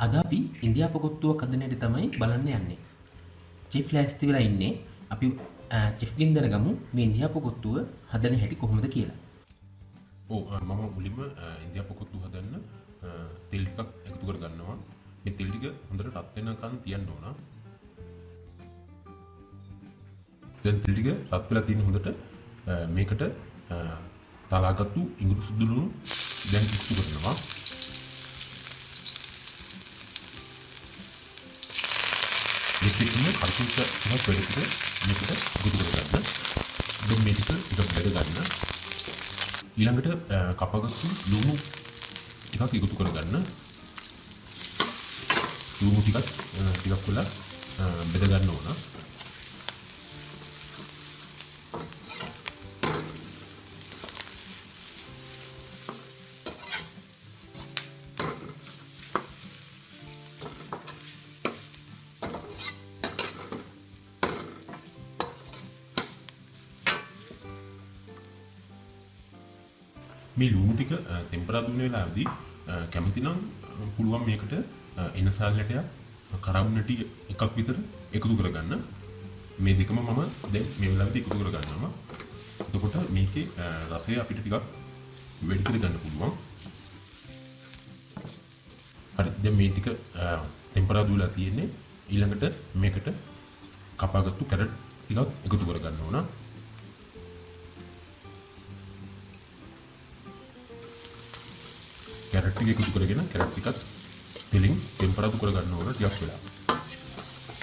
අද අපි ඉන්දියාපු කොත්තුවක් හදන හැටි තමයි බලන්න යන්නේ. චෙෆ් ලෑස්ති වෙලා ඉන්නේ. අපි චෙෆ්ගෙන් දැනගමු මේ ඉන්දියාපු කොත්තුව හදන හැටි කොහොමද කියලා. මම මුලින්ම ඉන්දියාපු කොත්තු හදන්න තෙල් ටිකක් එකතු කර ගන්නවා. මේ තෙල් ටික හොඳට රත් වෙනකන් තියන්න ඕන. දැන් තෙල් ටික රත් වෙලා තියෙන හොඳට මේකට තලාගත්තු ඉඟුරු සුදු ලුණු දැන් එකතු කරනවා. මේකෙන්නේ කර්පූර ටිකක් වැඩිපුර මේකට එකතු කරගන්න. දැන් මේක ටිකක් බෙද ගන්න. ඊළඟට කපගත්තු ලුණු ටිකක් එකතු කරගන්න. ලුණු ටිකක් වෙලා බෙද ගන්න ඕන. මේ ලුණු ටික ටෙම්පරා දුන්න වෙලාවේදී කැමති නම් පුළුවන් මේකට එනසල්ලටයක් කරවුනටි එකක් විතර එකතු කරගන්න. මේ දෙකම මම දැන් මේ වෙලාවේදී එකතු කරගන්නවා. එතකොට මේකේ රසය අපිට ටිකක් වැඩි කර ගන්න පුළුවන්. හරි, දැන් මේ ටික ටෙම්පරා දුවලා තියෙන්නේ. ඊළඟට මේකට කපාගත්තු කැරට් ටිකක් එකතු කරගන්න ඕන. කැරට් ටික එකතු කරගෙන කැරට් ටිකත් තෙලින් ටෙම්පරාදු කරගන්න ඕන ටිකක් වෙලා.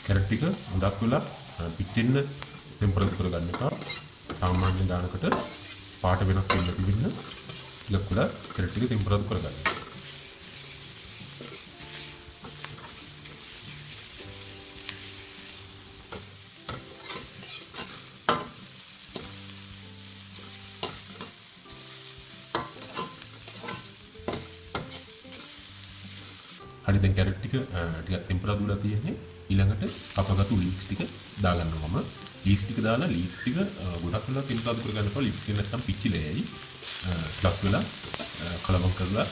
කැරට් ටික හොඳක් වෙලා පිටෙන්න ටෙම්පරාදු කරගන්න එක. සාමාන්‍ය දානකට පාට වෙනස් වෙන්න තිබෙන්න ටිකක් වෙලා කැරට් ටික ටෙම්පරාදු කරගන්න. හරි, දැන් කැරට් ටික ටිකක් ටෙම්පරා දුවලා තියෙන්නේ. ඊළඟට කපගත්තු ලීක්ස් ටික දාගන්නවා මම. ලීක්ස් ටික දාලා ලීක්ස් ටික ගොඩක් වෙලා ටෙම්පරා දුර කරගන්නවා. ලීක්ස් ටික නැත්තම් පිච්චිලා යයි. ටිකක් වෙලා කලවම් කරලා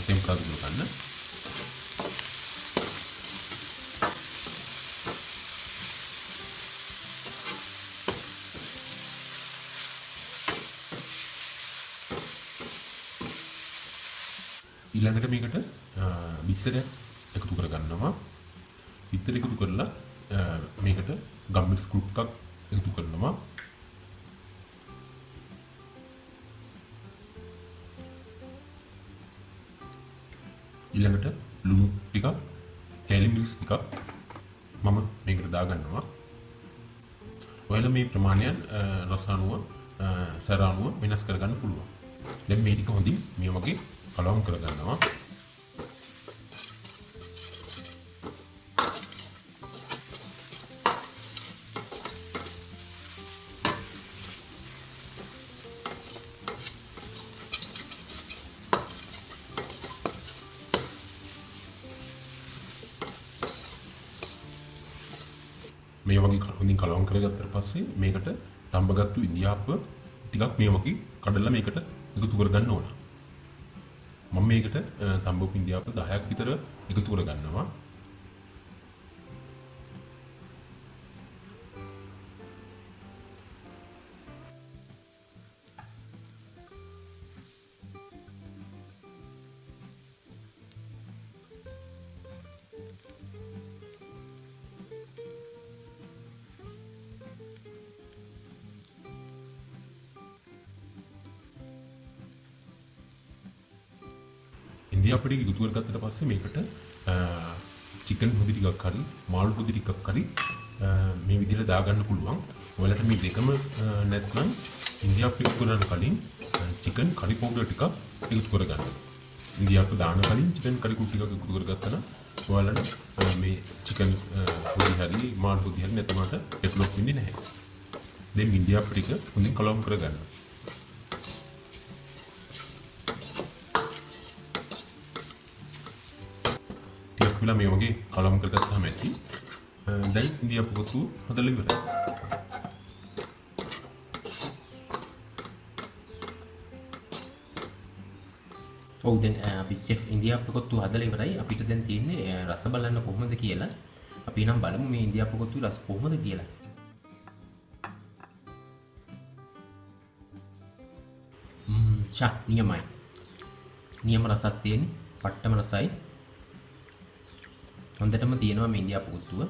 ටෙම්පරා දුර ගන්න. ඊළඟට මේකට බිත්තර එකතු කරගන්නවා. බිත්තර එකතු කරලා මේකට ගම්මිස් ස්ක්‍රූ එකක් එකතු කරනවා. ඊළඟට ලුණු ටිකක්, කැලි මිරිස් ටිකක් මම මේකට දාගන්නවා. ඔයාලා මේ ප්‍රමාණයන් රස අනුව, සැර අනුව වෙනස් කරගන්න පුළුවන්. දැන් මේ ටික හොඳින් මේ වගේ කලවම් කරගන්නවා. මේ වගේ හොඳින් කලවම් කරගත්තට පස්සේ මේකට තඹගත්තු ඉන්දියාප්ප ටිකක් මේ වගේ කඩලා මේකට එකතු කරගන්න ඕන. මම මේකට තඹපු ඉන්දියාප්ප 10ක් විතර එකතු කරගන්නවා. ඉන්දියාප්ප ටික එකතු කරගත්තට පස්සේ මේකට චිකන් හොදි ටිකක් හරි මාළු හොදි ටිකක් හරි මේ විදිහට දාගන්න පුළුවන්. ඔයාලට මේ දෙකම නැත්නම් ඉන්දියාප්ප එකතු කරන කලින් චිකන් කරි පවුඩර් ටිකක් එකතු කරගන්න. ඉන්දියාප්ප දාන කලින් චිකන් කරි කුටි ටිකක් එකතු කරගත්තා නම් ඔයාලට මේ චිකන් හොදි හරි මාළු හොදි හරි නැත්නම්ට එක්ලොක් වෙන්නේ නැහැ. දැන් ඉන්දියාප්ප ටික හොඳින් කලවම් කරගන්න. වෙලා මේ වගේ කලවම් කරගත්තාම ඇති. දැන් ඉන්දියාපු කොත්තු හදලා ඉවරයි. ඔව් දැන් අපි චෙෆ් ඉන්දියාපු කොත්තු හදලා ඉවරයි. අපිට දැන් තියෙන්නේ රස බලන්න කොහොමද කියලා. අපි නම් බලමු මේ ඉන්දියාපු කොත්තු රස කොහොමද කියලා. නියමයි. නියම රසක් තියෙන්නේ. පට්ටම රසයි. හොඳටම තියෙනවා මේ ඉන්දියාපු කොත්තුව.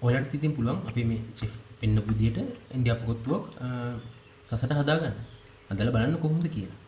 ඔයාලට ඉතින් පුළුවන් අපි මේ චෙෆ් පෙන්නපු විදිහට ඉන්දියාපු කොත්තුවක් රසට හදාගන්න. හදලා බලන්න කොහොමද කියලා.